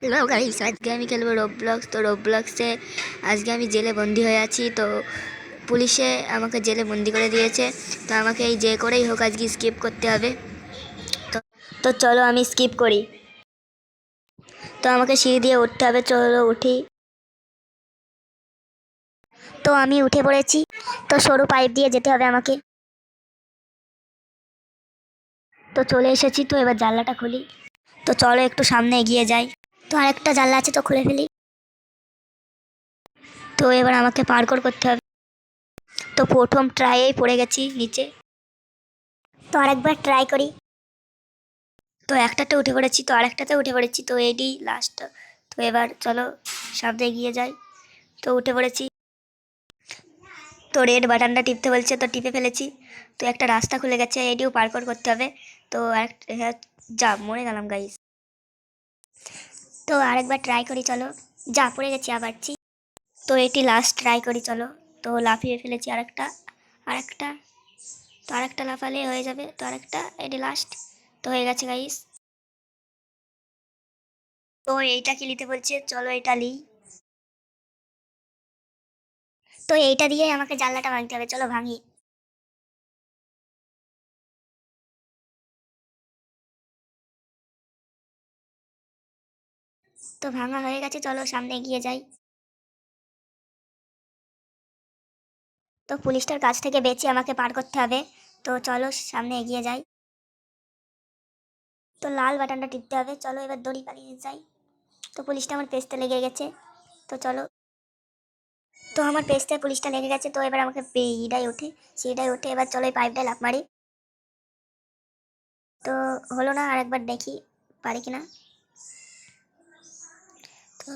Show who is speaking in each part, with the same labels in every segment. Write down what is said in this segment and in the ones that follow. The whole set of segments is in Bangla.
Speaker 1: হ্যালো গাইস, আজকে আমি খেলবো রোবলক্স। তো রোবলক্সে আজকে আমি জেলে বন্দি হয়ে আছি। তো পুলিশে আমাকে জেলে বন্দি করে দিয়েছে। তো আমাকে এই যে করেই হোক আজকে স্কিপ করতে হবে। তো তো চলো আমি স্কিপ করি। তো আমাকে সিঁড়ি দিয়ে উঠতে হবে, চলো উঠি। তো আমি উঠে পড়েছি। তো সরু পাইপ দিয়ে যেতে হবে আমাকে। তো চলে এসেছি, তো এবার জানলাটা খুলি। তো চলো একটু সামনে এগিয়ে যাই। তো আরেকটা জানলা আছে, তো খুলে ফেলি। তো এবার আমাকে পার্কোর করতে হবে। তো প্রথম ট্রাইয়েই পড়ে গেছি নিচে। তো আরেকবার ট্রাই করি। তো একটাতে উঠে পড়েছি, তো আরেকটাতে উঠে পড়েছি, তো এটি লাস্ট। তো এবার চলো সামনে এগিয়ে যাই। তো উঠে পড়েছি। তো রেড বাটনটা টিপতে বলছে, তো টিপে ফেলেছি। তো একটা রাস্তা খুলে গেছে, এটিও পার্কর করতে হবে। তো হ্যাঁ, যা মরে গেলাম গাইস। তো আরেকবার ট্রাই করি, চলো। যা পড়ে গেছি আবার তো এটি লাস্ট ট্রাই করি, চলো। তো লাফিয়ে ফেলেছি আরেকটা। আরেকটা। তো আরেকটা লাফালে হয়ে যাবে, তো আরেকটা, এটি লাস্ট। তো হয়ে গেছে গাইস। তো এইটা কি নিতে বলছে, চলো এটা নিই। তো এইটা দিয়ে আমাকে জানলাটা ভাঙতে হবে, চলো ভাঙি। তো ভাঙা হয়ে গেছে, চলো সামনে এগিয়ে যাই। তো পুলিশটার কাছ থেকে বেঁচে আমাকে পার করতে হবে। তো চলো সামনে এগিয়ে যাই। তো লাল বাটনটা টিপতে হবে, চলো এবার দড়ি পালিয়ে যাই। তো পুলিশটা আমার পেছতে লেগে গেছে। তো চলো। তো আমার পেছতে পুলিশটা লেগে গেছে, তো এবার আমাকে সিঁড়িটাই উঠে এবার চলো এই পাইপটায় লাফ মারি। তো হলো না, আরেকবার দেখি পারি কিনা। তো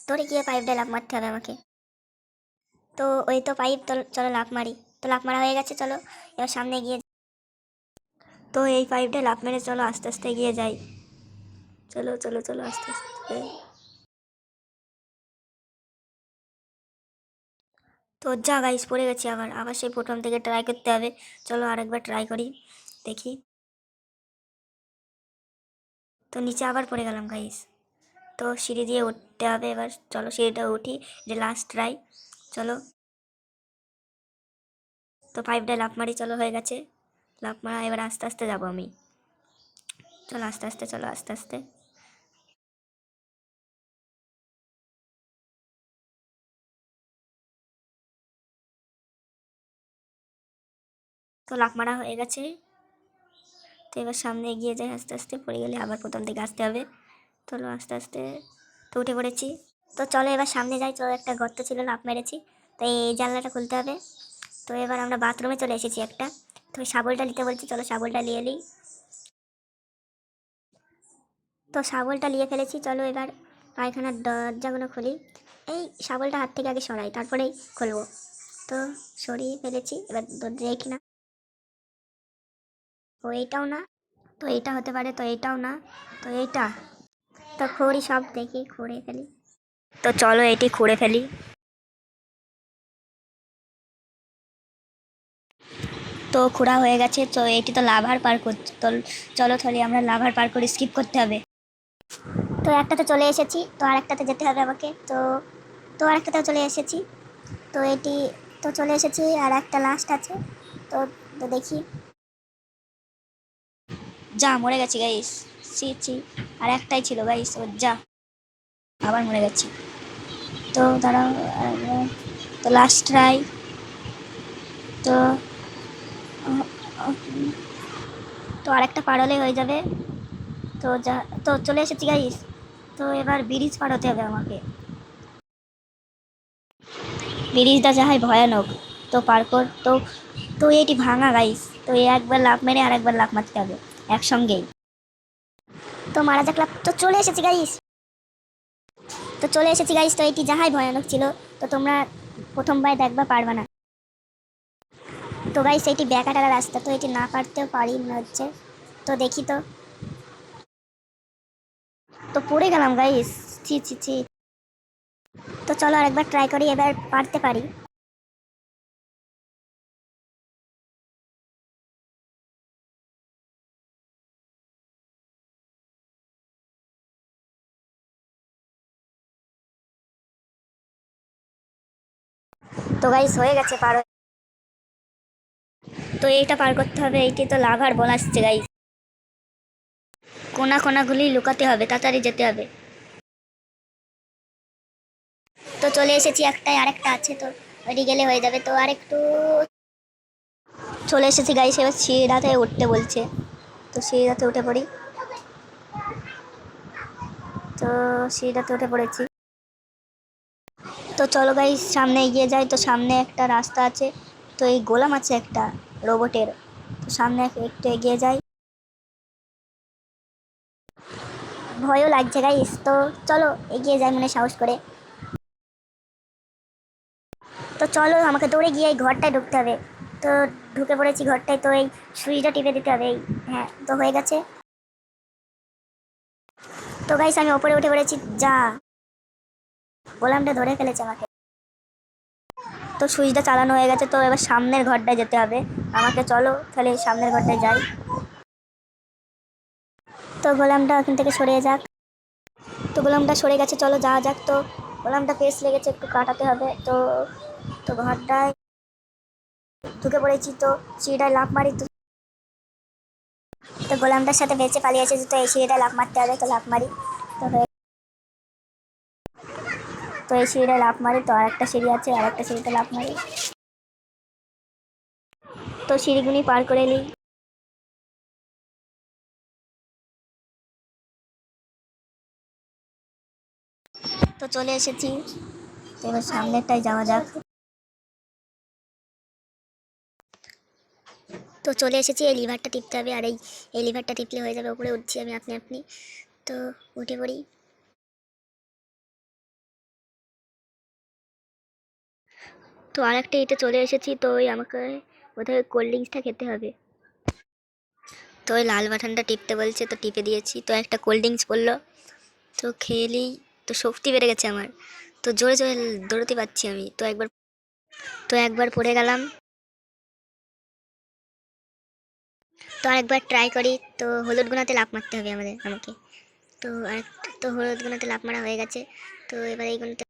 Speaker 1: ধরে গিয়ে পাইপটায় লাফ মারতে হবে আমাকে। তো ওই তো পাইপ, তো চলো লাফ মারি। তো লাফ মারা হয়ে গেছে, চলো এবার সামনে এগিয়ে। তো এই পাইপটা লাফ মেরে চলো আস্তে আস্তে এগিয়ে যাই। চলো চলো চলো আস্তে আস্তে। তো যা গাইস, পড়ে গেছি, আবার আবার সেই প্রথম থেকে ট্রাই করতে হবে। চলো আরেকবার ট্রাই করি, দেখি। তো নিচে আবার পড়ে গেলাম গাইস। তো সিঁড়ি দিয়ে উঠতে হবে এবার, চলো সিঁড়িটা উঠি। যে লাস্ট ট্রাই, চলো। তো পাইপটা লাফ মারি, চলো হয়ে গেছে লাফ মারা। এবার আস্তে আস্তে যাবো আমি। চলো আস্তে আস্তে, চলো আস্তে আস্তে। তো লাফ মারা হয়ে গেছে। তো এবার সামনে এগিয়ে যাই আস্তে আস্তে, পড়ে গেলে আবার প্রথম থেকে আসতে হবে। চলো আস্তে আস্তে। তো উঠে পড়েছি। তো চলো এবার সামনে যাই, চলো একটা গর্ত ছিল, লাফ মেরেছি। তো এই জানলাটা খুলতে হবে। তো এবার আমরা বাথরুমে চলে এসেছি একটা। তো শাবলটা নিতে বলছি, চলো শাবলটা নিয়ে নিই। তো শাবলটা নিয়ে ফেলেছি, চলো এবার পায়খানার দরজাগুলো খুলি। এই শাবলটা হাত থেকে আগে সরাই, তারপরেই খুলবো। তো সরিয়ে ফেলেছি, এবার দরজা কিনা। তো এইটাও না। তো এইটা হতে পারে, তো এইটাও না। তো এইটা। তো খড়ি সব দেখি খুঁড়ে ফেলি। তো চলো এটি খুঁড়ে ফেলি। তো খোঁড়া হয়ে গেছে, তো এটি তো লাভার পার করছে। তো চলো তাহলে আমরা লাভার পার করে স্কিপ করতে হবে। তো একটাতে চলে এসেছি, তো আরেকটাতে যেতে হবে আমাকে। তো তো আরেকটাতেও চলে এসেছি। তো এটি, তো চলে এসেছি, আর একটা লাস্ট আছে। তো তো দেখি। যা মরে গেছি গাইস। ছি আর একটাই ছিল গাইস, ও যা আবার মরে গেছি। তো দাঁড়াও। তো লাস্ট ট্রাই। তো তো আরেকটা পার হলেই হয়ে যাবে। তো যা, তো চলে এসেছি গাইস। তো এবার ব্রিজ পার হতে হবে আমাকে। ব্রিজটা যা হয় ভয়ানক। তো পার কর তো। তো এটি ভাঙা গাইস, তো একবার লাফ মেরে আর একবার লাফ মারতে হবে একসঙ্গেই। তো মারা যাক লাফ। তো চলে এসেছি গাইস। তো চলে এসেছি গাইস, তো এটি যাহাই ভয়ানক ছিল। তো তোমরা প্রথমবার দেখবা, পারবা না। তো গাইস এটি ব্যাকাটার রাস্তা, তো এটি না পারতেও পারি মনে হচ্ছে। তো দেখি তো। তো পড়ে গেলাম গাইস। ছি। তো চলো আরেকবার ট্রাই করি, এবার পারতে পারি। তো গাইস হয়ে গেছে পার তো এইটা পার করতে হবে, এইটি তো লাভার বল আসছে গাইস, কোনা কোনাগুলি লুকাতে হবে, তাড়াতাড়ি যেতে হবে। তো চলে এসেছি একটাই, আরেকটা আছে, তো ওইটি গেলে হয়ে যাবে। তো আরেকটু চলে এসেছি গাইস, এবার সিঁড়িটাতে উঠতে বলছে, তো সিঁড়িটাতে উঠে পড়ি। তো সিঁড়িটাতে উঠে পড়েছি। তো চলো গাইস সামনে এগিয়ে যাই। তো সামনে একটা রাস্তা আছে, তো এই গোলাম আছে একটা রোবটের, তো সামনে একটু এগিয়ে যাই। ভয়ও লাগছে গাইস, তো চলো এগিয়ে যাই মনে সাহস করে। তো চলো আমাকে দৌড়ে গিয়ে এই ঘরটায় ঢুকতে হবে। তো ঢুকে পড়েছি ঘরটায়, তো এই সুইচটা টিপে দিতে হবে। এই হ্যাঁ, তো হয়ে গেছে। তো গাইস আমি ওপরে উঠে পড়েছি, যা গোলামটা ধরে ফেলেছে আমাকে। তো সুইচটা চালানো হয়ে গেছে, তো এবার সামনের ঘরটায় যেতে হবে আমাকে, চলো তাহলে সামনের ঘরটায় যাই। তো গোলামটা ওখান থেকে সরে যাক। তো গোলামটা সরে গেছে, চলো যাওয়া যাক। তো গোলামটা পেস্ট লেগেছে, একটু কাটাতে হবে। তো তো ঘরটায় ঢুকে পড়েছি, তো সিঁড়িটায় লাফ মারি। তো গোলামটার সাথে বেঁচে পালিয়েছে, তো এই সিঁড়িটায় লাফ মারতে হবে, তো লাফ মারি। তো তো এই সিঁড়িটায় লাফ মারি, তো আরেকটা সিঁড়ি আছে, আরেকটা সিঁড়িতে লাফ মারি। তো সিঁড়িগুনি পার করে নিই। তো চলে এসেছি, তো এবার সামনেরটাই যাওয়া যাক। তো চলে এসেছি, এই লিভারটা টিপতে হবে, আর এই লিভারটা টিপলে হয়ে যাবে, উপরে উঠছি আমি আপনি আপনি। তো উঠে পড়ি। তো আরেকটা এতে চলে এসেছি, তো ওই আমাকে বোধহয় কোল্ড ড্রিঙ্কসটা খেতে হবে। তো ওই লাল বাটনটা টিপতে বলছে, তো টিপে দিয়েছি, তো একটা কোল্ড ড্রিঙ্কস পড়লো, তো খেয়েলি। তো শক্তি বেড়ে গেছে আমার, তো জোরে জোরে দৌড়তে পারছি আমি। তো একবার পড়ে গেলাম, তো আরেকবার ট্রাই করি। তো হলুদ গুনাতে লাফ মারতে হবে আমাকে। তো আরেকটা, তো হলুদ গুনাতে লাফ মারা হয়ে গেছে। তো এবার এই গুনাতে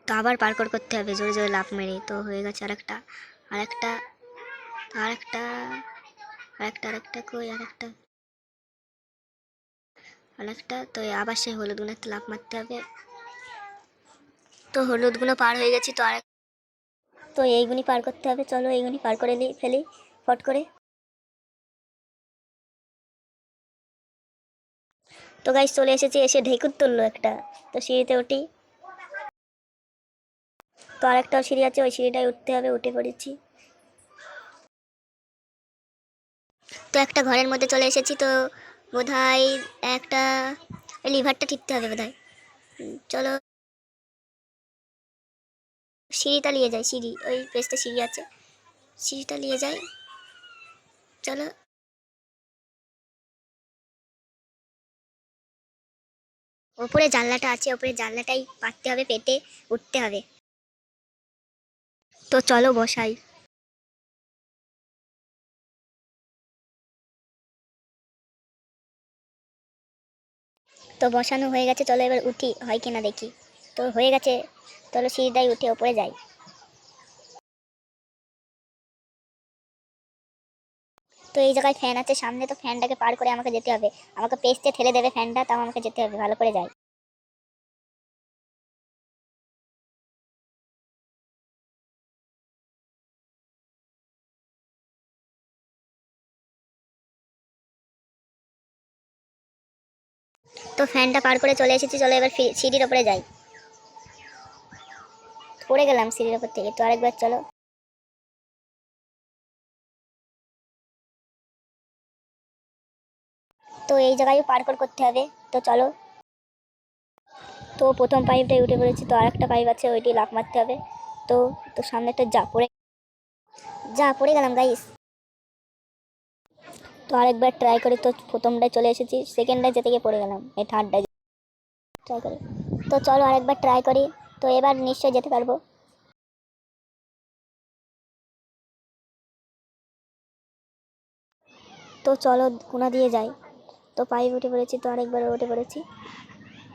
Speaker 1: তো আবার পার্কর করতে হবে জোরে জোরে লাফ মেরে। তো হয়ে গেছে আরেকটা, আরেকটা, আরেকটা, আরেকটা, আরেকটা, কই আরেকটা, আরেকটা। তো আবার সেই হলুদ গুনাতে লাফ মারতে হবে। তো হলুদ গুলো পার হয়ে গেছি। তো এইগুনি পার করতে হবে, চলো এইগুনি পার করে ফেলি ফট করে। তো গাইস চলে এসেছি, এসে ঢেকুর তুললো একটা, তো সিঁড়িতে উঠি। তো আরেকটাও সিঁড়ি আছে, ওই সিঁড়িটায় উঠতে হবে, উঠে পড়েছি। তো একটা ঘরের মধ্যে চলে এসেছি, তো বোধহয় একটা লিভারটা টিপতে হবে বোধহয়। চলো সিঁড়িটা নিয়ে যাই, সিঁড়ি ওই পেস্টে সিঁড়ি আছে, সিঁড়িটা নিয়ে যাই, চলো। ওপরে জানলাটা আছে, ওপরে জানলাটাই পাততে হবে, পেতে উঠতে হবে। তো চলো বসাই। তো বসানো হয়ে গেছে, চলো এবার উঠি হয় কিনা দেখি। তো হয়ে গেছে, চলো সিঁড়িটাই উঠে ওপরে যাই। তো এই জায়গায় ফ্যান আছে সামনে, তো ফ্যানটাকে পার করে আমাকে যেতে হবে, আমাকে পেস্টে ঠেলে দেবে ফ্যানটা, তাও আমাকে যেতে হবে, ভালো করে যাই। তো ফ্যানটা পার করে চলে এসেছি, চলো এবার সিঁড়ির ওপরে যাই। পড়ে গেলাম সিঁড়ির ওপর থেকে, তো আরেকবার চলো। তো এই জায়গায় পার্কর করতে হবে, তো চলো। তো প্রথম পাইপটাই উঠে পড়েছি, তো আরেকটা পাইপ আছে, ওইটি লাফ মারতে হবে। তো তো সামনেটা যা পড়ে গেলাম গাইস। তো আরেকবার ট্রাই করি, তো প্রথমটায় চলে এসেছি, সেকেন্ডটায় যেতে গিয়ে পড়ে গেলাম, এই থার্ডটায় ট্রাই করি। তো চলো আরেকবার ট্রাই করি, তো এবার নিশ্চয়ই যেতে পারবো। তো চলো কোনা দিয়ে যাই। তো পাইপ উঠে পড়েছি, তো আরেকবার উঠে পড়েছি,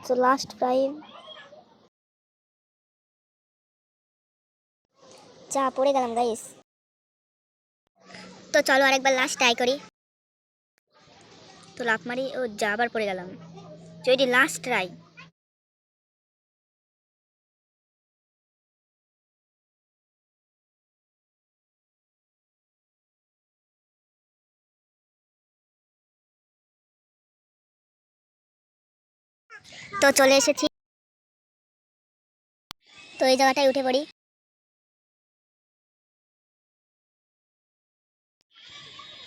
Speaker 1: তো লাস্ট পাইপ। যা পড়ে গেলাম গাইস। তো চলো আরেকবার লাস্ট ট্রাই করি। তো লাফ মারি, ও যা আবার পড়ে গেলাম। তো এটি লাস্ট ট্রাই। তো চলে এসেছি, তো এই জায়গাটায় উঠে পড়ি।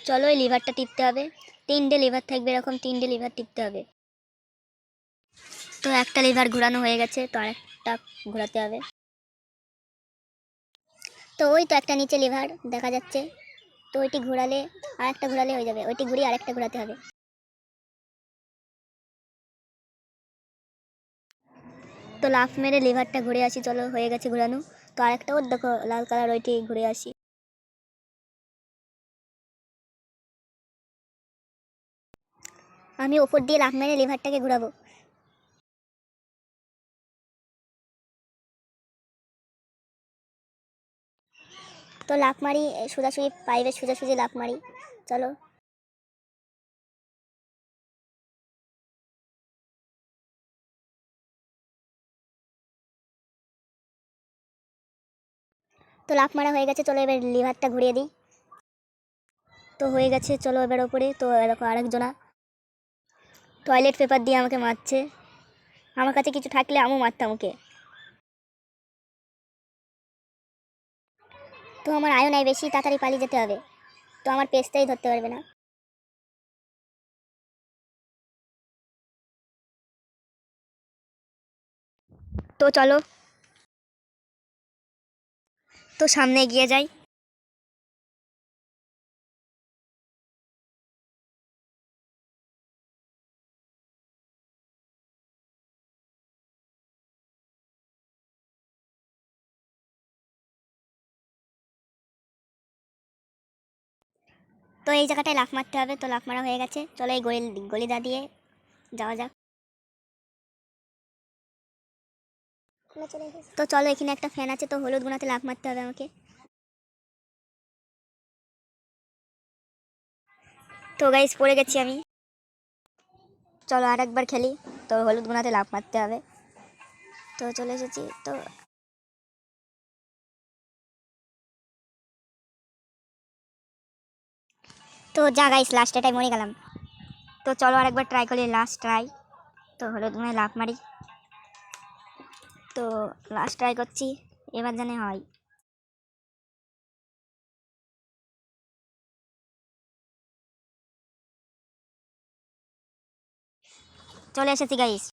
Speaker 1: চলো এই লিভারটা টিপতে হবে, 3টে লিভার থাকবে, এরকম 3টে লিভার টিপতে হবে। তো একটা লিভার ঘোরানো হয়ে গেছে, তো আরেকটা ঘোরাতে হবে। তো ওই তো একটা নিচে লিভার দেখা যাচ্ছে, তো ওইটি ঘোরালে আরেকটা ঘোরালে হয়ে যাবে, ওইটি ঘুরিয়ে আরেকটা ঘোরাতে হবে। তো লাফ মেরে লিভারটা ঘুরে আসি, চলো হয়ে গেছে ঘোরানো। তো আরেকটা ওর দেখো লাল কালার, ওইটি ঘুরে আসি। আমি ওপর দিয়ে লাফ মেরে লিভারটাকে ঘোরাবো। তো লাফ মারি সোজাসুজি, পাইপের সোজাসুজি লাফ মারি। চলো, তো লাফ মারা হয়ে গেছে, চলো এবার লিভারটা ঘুরিয়ে দিই। তো হয়ে গেছে, চলো এবার ওপরে। তো এরকম আরেকজনা টয়লেট পেপার দিয়ে আমাকে মারছে। আমার কাছে কিছু থাকলে আমিও মারতাম ওকে। তো আমার আয়ু নাই বেশি, তাড়াতাড়ি পালিয়ে যেতে হবে, তো আমার পেস্তাই ধরতে পারবে না। তো চলো, তো সামনে এগিয়ে যাই। তো এই জায়গাটায় লাফ মারতে হবে, তো লাফ মারা হয়ে গেছে, চলো এই গলিদা দিয়ে যাওয়া যাক। তো চলো এখানে একটা ফ্যান আছে, তো হলুদ গোনাতে লাফ মারতে হবে আমাকে। তো গাইস পড়ে গেছি আমি। চলো আর একবার খেলি, তো হলুদ গোনাতে লাফ মারতে হবে। তো চলে এসেছি। তো যা গাইস, লাস্ট এটাই মরে গেলাম। তো চলো আরেকবার ট্রাই করি, লাস্ট ট্রাই। তো হলুদ গোনায় লাফ মারি। তো লাস্ট ট্রাই করছি, এবার জানে হয়। চলে এসেছি গাইস।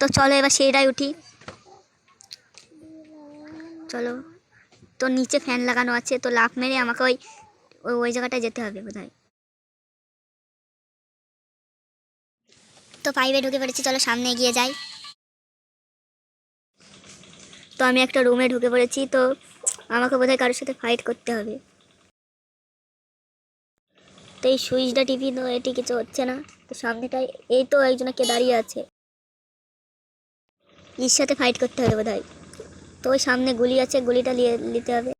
Speaker 1: তো চলো এবার সেইটাই উঠি। চলো, তো নিচে ফ্যান লাগানো আছে, তো লাফ মেরে আমাকে ওই ওই জায়গাটায় যেতে হবে বোধহয়। তো পাইপে ঢুকে পড়েছি, চলো সামনে এগিয়ে যাই। তো আমি একটা রুমে ঢুকে পড়েছি, তো আমাকে বোধহয় কারোর সাথে ফাইট করতে হবে। তো এই সুইচটা টিপি, তো এটি কিছু হচ্ছে না। তো সামনেটাই এই তো একজনকে দাঁড়িয়ে আছে, এর সাথে ফাইট করতে হবে বোধহয়। তো ওই সামনে গুলি আছে, গুলিটা নিতে হবে।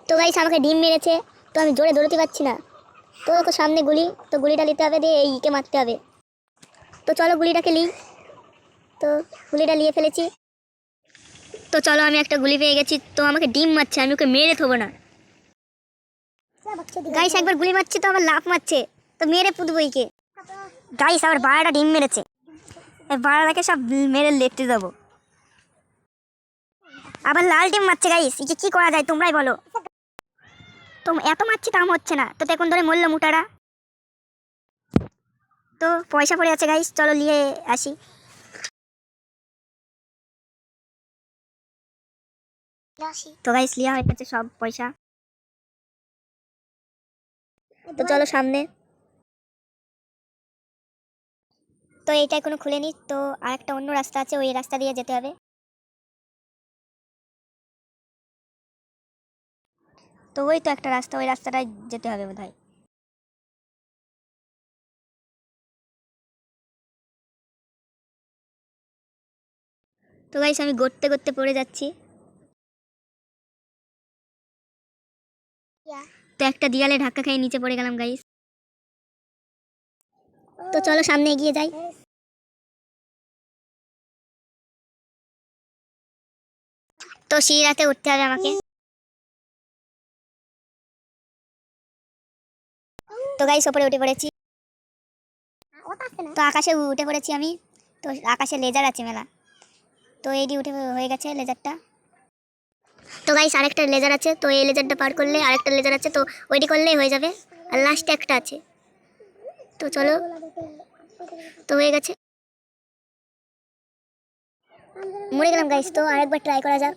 Speaker 1: তো গাইস আমাকে ডিম মেরেছে, তো আমি জোরে দৌড়তে পারছি না। তো দেখো সামনে গুলি, তো গুলিটা নিতে হবে, দিয়ে এইকে মারতে হবে। তো চলো গুলিটাকে নিই। তো গুলিটা নিয়ে ফেলেছি। তো চলো আমি একটা গুলি পেয়ে গেছি, তো আমাকে ডিম মারছে, আমি ওকে মেরে থবো না। গাইস একবার গুলি মারছে, তো আবার লাফ মারছে, তো মেরে পুদবইকে। গাইস আবার বাড়াটা ডিম মেরেছে, এই বাড়াটাকে সব মেরে লেটে দেবো। আবার লাল ডিম মারছে গাইস, একে কি করা যায় তোমরাই বলো। তো এত মারছি তাম হচ্ছে না, তো এখন ধরে মরলো মুটারা। তো পয়সা পড়ে আছে গাইস, চলো নিয়ে আসি। তো গাইস লিয়া হয়ে গেছে সব পয়সা। তো চলো সামনে। তো এইটা এখনো খুলেনি, তো আর একটা অন্য রাস্তা আছে, ওই রাস্তা দিয়ে যেতে হবে। তো ওই তো একটা রাস্তা, ওই রাস্তাটায় যেতে হবে বোধহয়। তো গাইস আমি গড়তে গড়তে পড়ে যাচ্ছি। তো একটা দেয়ালে ধাক্কা খেয়ে নিচে পড়ে গেলাম গাইস। তো চলো সামনে এগিয়ে যাই। তো সিঁড়িতে উঠতে হবে আমাকে। তো গাইস ওপরে উঠে পড়েছি। তো আকাশে উঠে পড়েছি আমি। তো আকাশে লেজার আছে মেলা। তো এইটি উঠে হয়ে গেছে লেজারটা। তো গাইস আরেকটা লেজার আছে, তো এই লেজারটা পার করলে আরেকটা লেজার আছে, তো ওইটি করলেই হয়ে যাবে। আর লাস্টে একটা আছে। তো চলো, তো হয়ে গেছে। মরে গেলাম গাইস, তো আরেকবার ট্রাই করা যাক।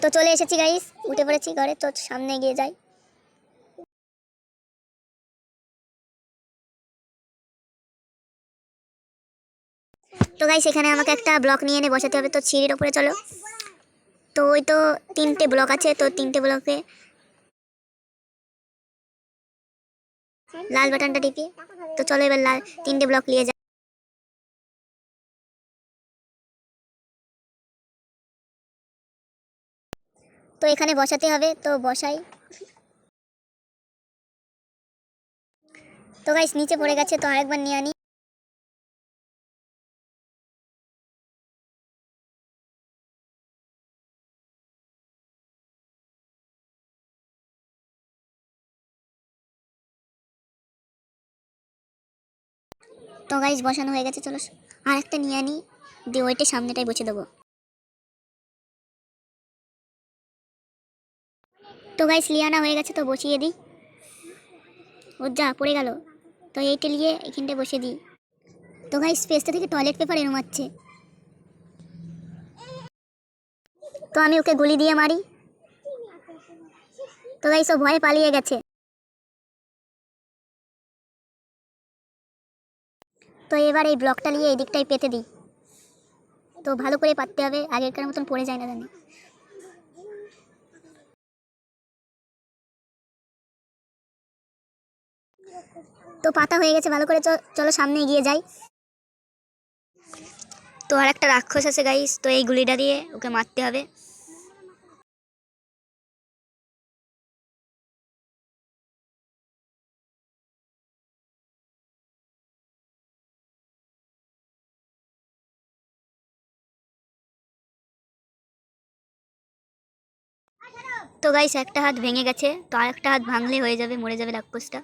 Speaker 1: তো চলে এসেছি গাইস, উঠে পড়েছি ঘরে। তো সামনে এগিয়ে যাই। তো গাইস এখানে আমাকে একটা ব্লক নিয়ে এনে বসাতে হবে। তো সিঁড়ির ওপরে চলো। তো ওই তো 3টে ব্লক আছে, তো 3টে ব্লকে লাল বাটনটা টিপি। তো চলো এবার লাল 3টে ব্লক নিয়ে যাই। তো এখানে বসাতে হবে, তো বসাই। তো গাইস নিচে পড়ে গেছে, তো আরেকবার নিয়ে আনি। তো গাইস বসানো হয়ে গেছে, চলো আরেকটা নিয়ে আনি, দিয়ে ওইটা সামনেটাই বসে দেবো। তো গাইস লিয়ানা হয়ে গেছে, তো বসিয়ে দিই। ও যা পড়ে গেল। তো এইটা নিয়ে এখানটায় বসিয়ে দিই। তো গাইস পেজটা থেকে টয়লেট পেপার এরমাচ্ছে। তো আমি ওকে গুলি দিয়ে মারি। তো গাইস ও ভয়ে পালিয়ে গেছে। তো এবার এই ব্লকটা নিয়ে এই দিকটায় পেতে দিই। তো ভালো করে পাততে হবে, আগেরকার মতন পড়ে যায় না জানি। তো পাতা হয়ে গেছে ভালো করে, চলো সামনে এগিয়ে যাই। তো আর একটা রাক্ষস আছে গাইস, তো এই গুলিটা দিয়ে ওকে মারতে হবে। তো গাইস একটা হাত ভেঙে গেছে, তো আর একটা হাত ভাঙলে হয়ে যাবে, মরে যাবে রাক্ষসটা।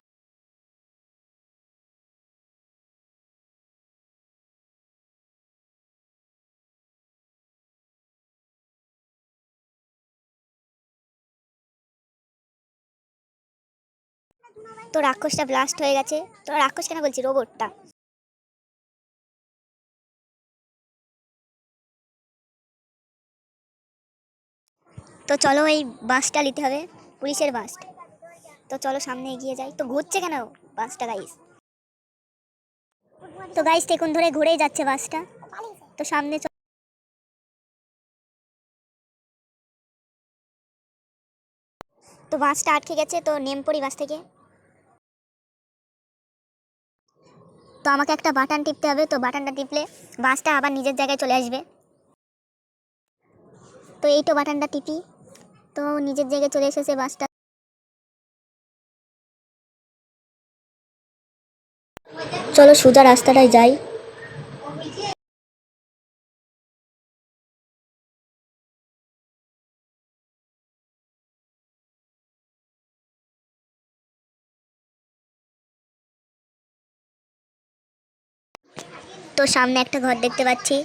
Speaker 1: তো রাক্ষসটা ব্লাস্ট হয়ে গেছে। তো রাক্ষস কেন বলছি, রোবটটা। তো চলো এই বাসটা নিতে হবে, পুলিশের বাস। তো চলো সামনে এগিয়ে যাই। তো ঘুরছে কেন বাসটা গাইস? তো গাইস দেখুন ধরে ঘুরেই যাচ্ছে বাসটা। তো সামনে তো বাসটা আটকে গেছে, তো নেম পড়ি বাস থেকে। তো আমাকে একটা বাটন টিপতে হবে, তো বাটনটা টিপলে বাসটা আবার নিজের জায়গায় চলে আসবে। তো এই তো বাটনটা টিপি, তো নিজের জায়গায় চলে এসেছে বাসটা। চলো সোজা রাস্তাটায় যাই। তো সামনে একটা ঘর দেখতে পাচ্ছি।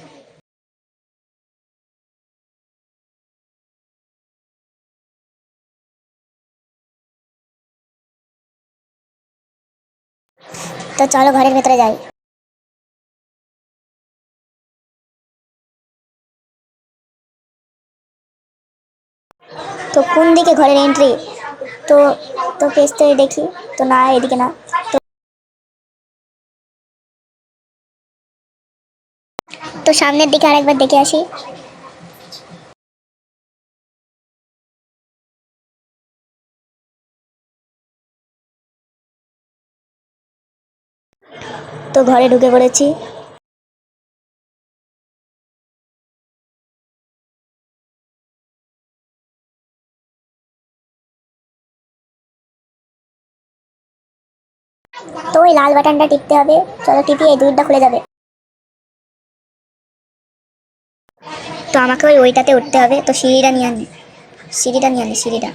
Speaker 1: তো চলো ঘরের ভেতরে যাই। তো কোন দিকে ঘরের এন্ট্রি? তো তো পেজতে দেখি, তো না এদিকে না। তো সামনের দিকে আরেকবার দেখে আসি। তো ঘরে ঢুকে পড়েছি। তো ওই লাল বাটনটা টিপতে হবে। চলো টিপি, এই দুধটা খুলে যাবে। তো আমাকে ওইটাতে উঠতে হবে। তো সিঁড়িটা নিয়ে আনি, সিঁড়িটা।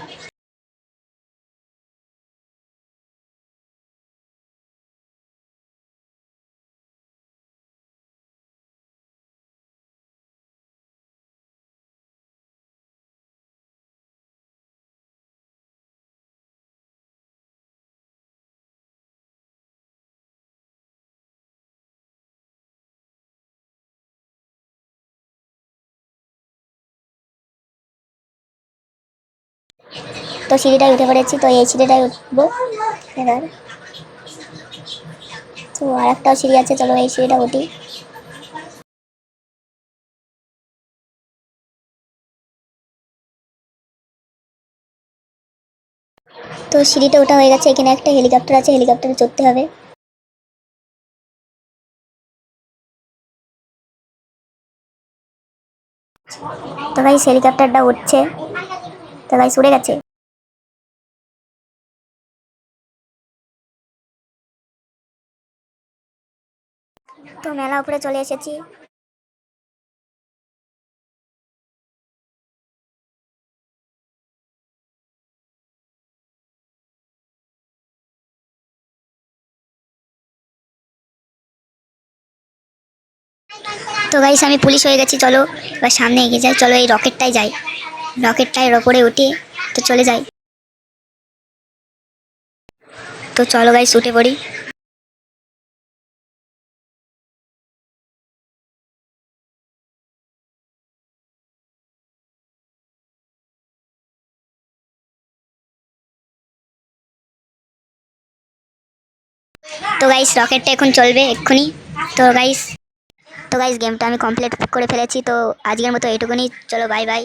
Speaker 1: তো সিঁড়িটায় উঠে পড়েছি। তো এই সিঁড়িটায় উঠবো এবার। তো আর একটাও সিঁড়ি আছে, চলো এই সিঁড়িটা উঠি। তো সিঁড়িটা ওঠা হয়ে গেছে। এখানে একটা হেলিকপ্টার আছে, হেলিকপ্টারে চড়তে হবে। তো গাইস হেলিকপ্টারটা উঠছে। তো গাইস উড়ে গেছে। তো মেলা উপরে চলে এসেছি। তো গাইস আমি পুলিশ হয়ে গেছি। চলো এবার সামনে এগিয়ে যাই। চলো এই রকেটটাই যাই, রকেটটার ওপরে উঠি। তো চলে যাই। তো চলো গাইস উঠে পড়ি। তো গাইস রকেটটা এখন চলবে এক্ষুনি। তো গাইস গেমটা আমি কমপ্লিট করে ফেলেছি। তো আজকের মতো এইটুকুনি। চলো বাই বাই।